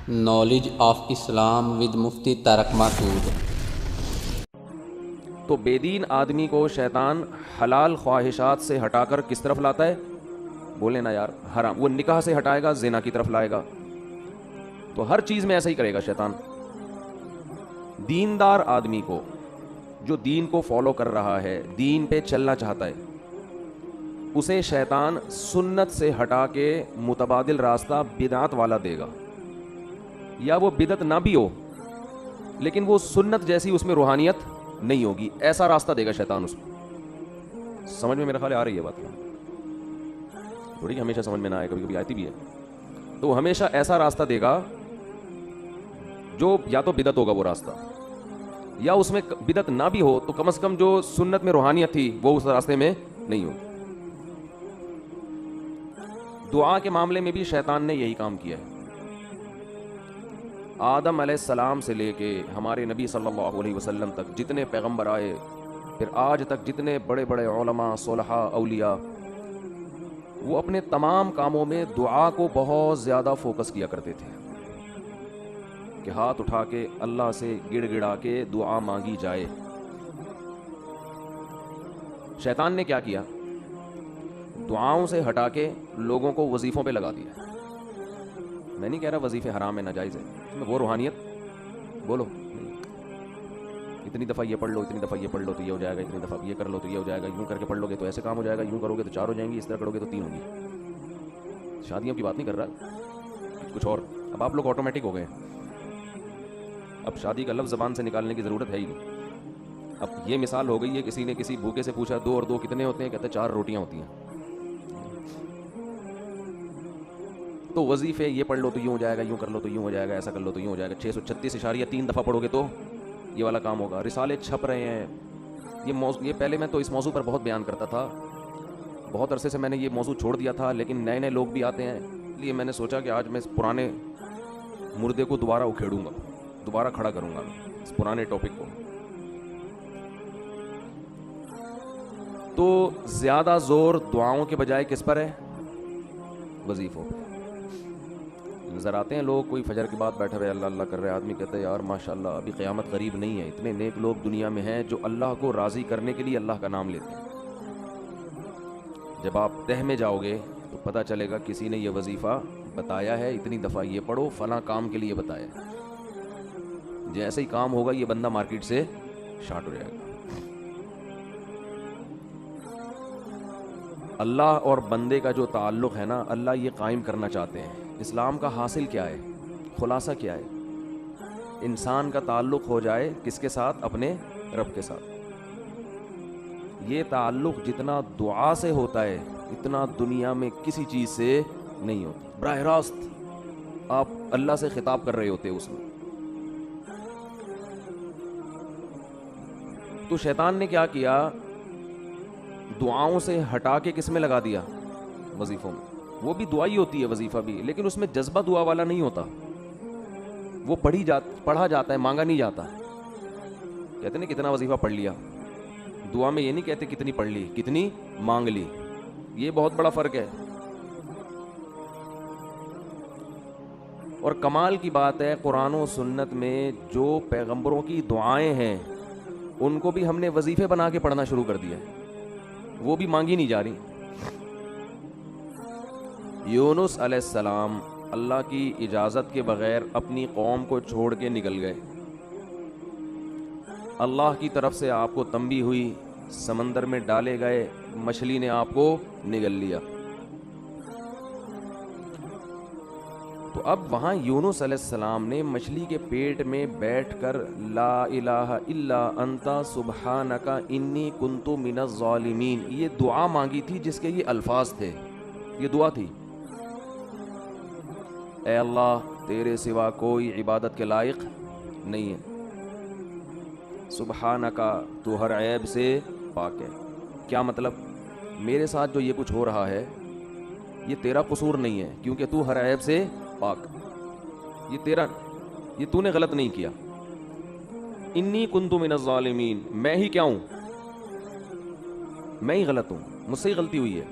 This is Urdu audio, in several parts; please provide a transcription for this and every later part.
نالج آف اسلام ود مفتی طارق مسعود۔ تو بے دین آدمی کو شیطان حلال خواہشات سے ہٹا کر کس طرف لاتا ہے؟ بولے نا یار، حرام۔ وہ نکاح سے ہٹائے گا، زنا کی طرف لائے گا۔ تو ہر چیز میں ایسا ہی کرے گا شیطان۔ دیندار آدمی کو، جو دین کو فالو کر رہا ہے، دین پہ چلنا چاہتا ہے، اسے شیطان سنت سے ہٹا کے متبادل راستہ بدعت والا دے گا، یا وہ بدعت نہ بھی ہو لیکن وہ سنت جیسی اس میں روحانیت نہیں ہوگی، ایسا راستہ دے گا شیطان اس کو۔ سمجھ میں میرا خیال آ رہی ہے بات؟ تھوڑی کہ ہمیشہ سمجھ میں نہ آئے، کبھی کبھی آتی بھی ہے۔ تو وہ ہمیشہ ایسا راستہ دے گا جو یا تو بدعت ہوگا وہ راستہ، یا اس میں بدعت نہ بھی ہو تو کم از کم جو سنت میں روحانیت تھی وہ اس راستے میں نہیں ہوگی۔ دعا کے معاملے میں بھی شیطان نے یہی کام کیا ہے۔ آدم علیہ السلام سے لے کے ہمارے نبی صلی اللہ علیہ وسلم تک جتنے پیغمبر آئے، پھر آج تک جتنے بڑے بڑے علماء، صلحاء، اولیاء، وہ اپنے تمام کاموں میں دعا کو بہت زیادہ فوکس کیا کرتے تھے کہ ہاتھ اٹھا کے اللہ سے گڑ گڑا کے دعا مانگی جائے۔ شیطان نے کیا کیا؟ دعاؤں سے ہٹا کے لوگوں کو وظیفوں پہ لگا دیا۔ میں نہیں کہہ رہا وظیفے حرام ہے، ناجائز ہے، وہ روحانیت بولو اتنی دفعہ یہ پڑھ لو، اتنی دفعہ یہ پڑھ لو تو یہ ہو جائے گا، اتنی دفعہ یہ کر لو تو یہ ہو جائے گا، یوں کر کے پڑھ لو گے تو ایسے کام ہو جائے گا، یوں کرو گے تو 4 ہو جائیں گی، اس طرح کرو گے تو 3 ہوں گی۔ شادیوں کی بات نہیں کر رہا، کچھ اور۔ اب آپ لوگ آٹومیٹک ہو گئے، اب شادی کا لفظ زبان سے نکالنے کی ضرورت ہے ہی نہیں۔ اب یہ مثال ہو گئی ہے، کسی نے کسی بھوکے سے پوچھا 2 اور 2 کتنے ہوتے ہیں؟ کہتے 4 روٹیاں ہوتی ہیں۔ تو وظیفے یہ پڑھ لو تو یوں ہو جائے گا، یوں کر لو تو یوں ہو جائے گا، ایسا کر لو تو یوں ہو جائے گا، 636.3 دفعہ پڑھو گے تو یہ والا کام ہوگا۔ رسالے چھپ رہے ہیں، یہ پہلے میں تو اس موضوع پر بہت بیان کرتا تھا، بہت عرصے سے میں نے یہ موضوع چھوڑ دیا تھا، لیکن نئے نئے لوگ بھی آتے ہیں، اس لیے میں نے سوچا کہ آج میں اس پرانے مردے کو دوبارہ اکھیڑوں گا، دوبارہ کھڑا کروں گا اس پرانے ٹاپک کو۔ تو زیادہ زور دعاؤں کے بجائے کس پر ہے؟ وظیفوں پہ۔ نظر آتے ہیں لوگ، کوئی فجر کے بعد بیٹھے ہوئے اللہ اللہ کر رہے، آدمی کہتے ہیں یار ماشاءاللہ ابھی قیامت قریب نہیں ہے، اتنے نیک لوگ دنیا میں ہیں جو اللہ کو راضی کرنے کے لیے اللہ کا نام لیتے ہیں۔ جب آپ تہ میں جاؤ گے تو پتہ چلے گا کسی نے یہ وظیفہ بتایا ہے، اتنی دفعہ یہ پڑھو، فلاں کام کے لیے بتایا ہے۔ جیسے ہی کام ہوگا یہ بندہ مارکیٹ سے شارٹ ہو جائے گا۔ اللہ اور بندے کا جو تعلق ہے نا، اللہ یہ قائم کرنا چاہتے ہیں۔ اسلام کا حاصل کیا ہے؟ خلاصہ کیا ہے؟ انسان کا تعلق ہو جائے کس کے ساتھ؟ اپنے رب کے ساتھ۔ یہ تعلق جتنا دعا سے ہوتا ہے اتنا دنیا میں کسی چیز سے نہیں ہوتا۔ براہ راست آپ اللہ سے خطاب کر رہے ہوتے اس میں۔ تو شیطان نے کیا کیا؟ دعاؤں سے ہٹا کے کس میں لگا دیا؟ وظیفوں میں۔ وہ بھی دعا ہی ہوتی ہے وظیفہ بھی، لیکن اس میں جذبہ دعا والا نہیں ہوتا، وہ پڑھا جاتا ہے، مانگا نہیں جاتا۔ کہتے ہیں کتنا وظیفہ پڑھ لیا، دعا میں یہ نہیں کہتے کتنی پڑھ لی، کتنی مانگ لی، یہ بہت بڑا فرق ہے۔ اور کمال کی بات ہے، قرآن و سنت میں جو پیغمبروں کی دعائیں ہیں ان کو بھی ہم نے وظیفے بنا کے پڑھنا شروع کر دیا ہے، وہ بھی مانگی نہیں جا رہی۔ یونس علیہ السلام اللہ کی اجازت کے بغیر اپنی قوم کو چھوڑ کے نکل گئے، اللہ کی طرف سے آپ کو تنبیہ ہوئی، سمندر میں ڈالے گئے، مچھلی نے آپ کو نگل لیا۔ تو اب وہاں یونس علیہ السلام نے مچھلی کے پیٹ میں بیٹھ کر لا الہ الا انت سبحانک انی کنت من الظالمین یہ دعا مانگی تھی، جس کے یہ الفاظ تھے، یہ دعا تھی، اے اللہ تیرے سوا کوئی عبادت کے لائق نہیں ہے، سبحانکا تو ہر عیب سے پاک ہے۔ کیا مطلب؟ میرے ساتھ جو یہ کچھ ہو رہا ہے یہ تیرا قصور نہیں ہے، کیونکہ تو ہر عیب سے پاک، یہ تو نے غلط نہیں کیا۔ انی کنت من الظالمین، میں ہی کیا ہوں؟ میں ہی غلط ہوں، مجھ سے ہی غلطی ہوئی ہے۔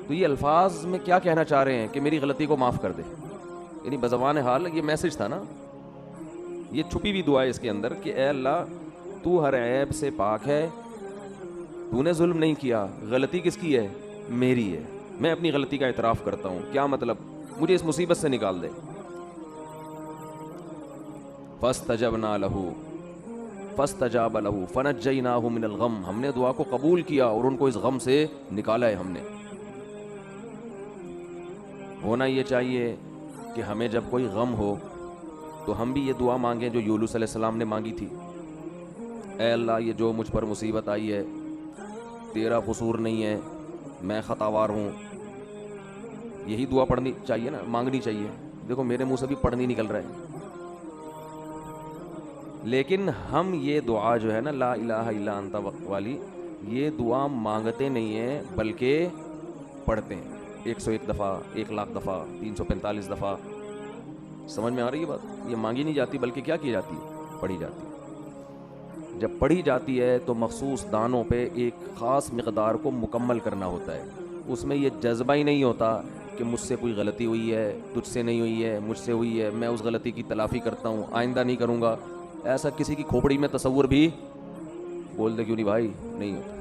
تو یہ الفاظ میں کیا کہنا چاہ رہے ہیں کہ میری غلطی کو معاف کر دے، یعنی بزبان حال یہ میسج تھا نا, یہ چھپی ہوئی دعا ہے اس کے اندر کہ اے اللہ تو ہر عیب سے پاک ہے, تو نے ظلم نہیں کیا, غلطی کس کی ہے؟ میری ہے, میں اپنی غلطی کا اعتراف کرتا ہوں. کیا مطلب؟ مجھے اس مصیبت سے نکال دے. فاستجبنا له فاستجاب له فنجیناہ من الغم, ہم نے دعا کو قبول کیا اور ان کو اس غم سے نکالا ہے ہم نے. ہونا یہ چاہیے کہ ہمیں جب کوئی غم ہو تو ہم بھی یہ دعا مانگیں جو یونس علیہ السلام نے مانگی تھی, اے اللہ یہ جو مجھ پر مصیبت آئی ہے تیرا قصور نہیں ہے, میں خطاوار ہوں. یہی دعا پڑھنی چاہیے نا, مانگنی چاہیے. دیکھو میرے منہ سے بھی پڑھنی نکل رہا ہے, لیکن ہم یہ دعا جو ہے نا لا الہ الا انت والی, یہ دعا مانگتے نہیں ہیں بلکہ پڑھتے ہیں 101 دفعہ, 1,00,000 دفعہ, 345 دفعہ. سمجھ میں آ رہی ہے بات؟ یہ مانگی نہیں جاتی بلکہ کیا کی جاتی ہے؟ پڑھی جاتی ہے. جب پڑھی جاتی ہے تو مخصوص دانوں پہ ایک خاص مقدار کو مکمل کرنا ہوتا ہے. اس میں یہ جذبہ ہی نہیں ہوتا کہ مجھ سے کوئی غلطی ہوئی ہے, تجھ سے نہیں ہوئی ہے, مجھ سے ہوئی ہے, میں اس غلطی کی تلافی کرتا ہوں, آئندہ نہیں کروں گا. ایسا کسی کی کھوپڑی میں تصور بھی, بول دے کیوں نہیں بھائی, نہیں ہوتا.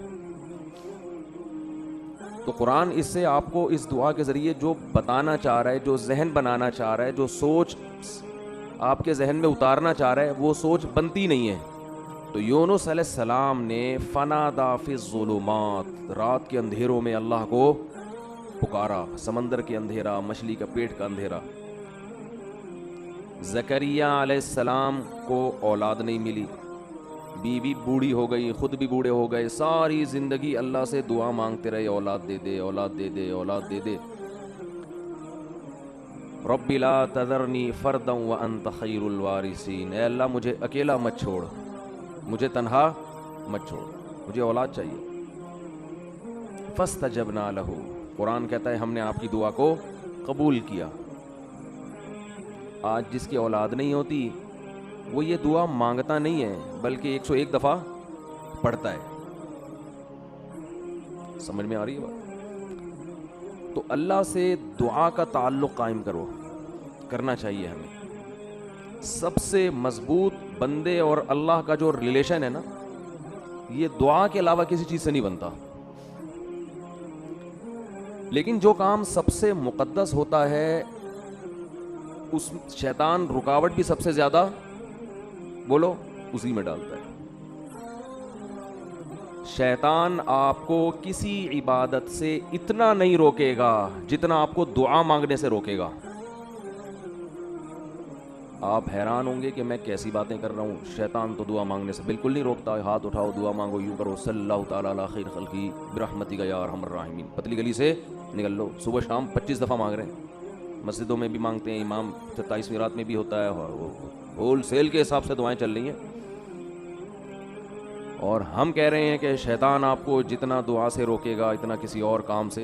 تو قرآن اس سے آپ کو اس دعا کے ذریعے جو بتانا چاہ رہا ہے, جو ذہن بنانا چاہ رہا ہے, جو سوچ آپ کے ذہن میں اتارنا چاہ رہا ہے, وہ سوچ بنتی نہیں ہے. تو یونس علیہ السلام نے فنادا فی الظلمات, رات کے اندھیروں میں اللہ کو پکارا, سمندر کے اندھیرا, مچھلی کا پیٹ کا اندھیرا. زکریہ علیہ السلام کو اولاد نہیں ملی, بیوی بوڑھی ہو گئی, خود بھی بوڑھے ہو گئے, ساری زندگی اللہ سے دعا مانگتے رہے, اولاد دے دے, اولاد دے دے, اولاد دے دے. رب لا تذرنی فردا وانت خیر الوارثین, اے اللہ مجھے اکیلا مت چھوڑ, مجھے تنہا مت چھوڑ, مجھے اولاد چاہیے. فاستجبنا لہ, قرآن کہتا ہے ہم نے آپ کی دعا کو قبول کیا. آج جس کی اولاد نہیں ہوتی وہ یہ دعا مانگتا نہیں ہے بلکہ 101 دفعہ پڑھتا ہے. سمجھ میں آ رہی ہے بات؟ تو اللہ سے دعا کا تعلق قائم کرنا چاہیے ہمیں. سب سے مضبوط بندے اور اللہ کا جو ریلیشن ہے نا, یہ دعا کے علاوہ کسی چیز سے نہیں بنتا. لیکن جو کام سب سے مقدس ہوتا ہے اس شیطان رکاوٹ بھی سب سے زیادہ, بولو, اسی میں ڈالتا ہے. شیطان آپ کو کسی عبادت سے اتنا نہیں روکے گا جتنا آپ کو دعا مانگنے سے روکے گا. آپ حیران ہوں گے کہ میں کیسی باتیں کر رہا ہوں, شیطان تو دعا مانگنے سے بالکل نہیں روکتا. ہاتھ اٹھاؤ, دعا مانگو, یوں کرو, صلی اللہ تعالیٰ علی خیر خلقی برحمتک یا ارحم الراحمین. پتلی گلی سے نکل لو, صبح شام 25 دفعہ مانگ رہے ہیں. مسجدوں میں بھی مانگتے ہیں, امام 27ویں رات میں بھی ہوتا ہے, ہول سیل کے حساب سے دعائیں چل رہی ہیں. اور ہم کہہ رہے ہیں کہ شیطان آپ کو جتنا دعا سے روکے گا اتنا کسی اور کام سے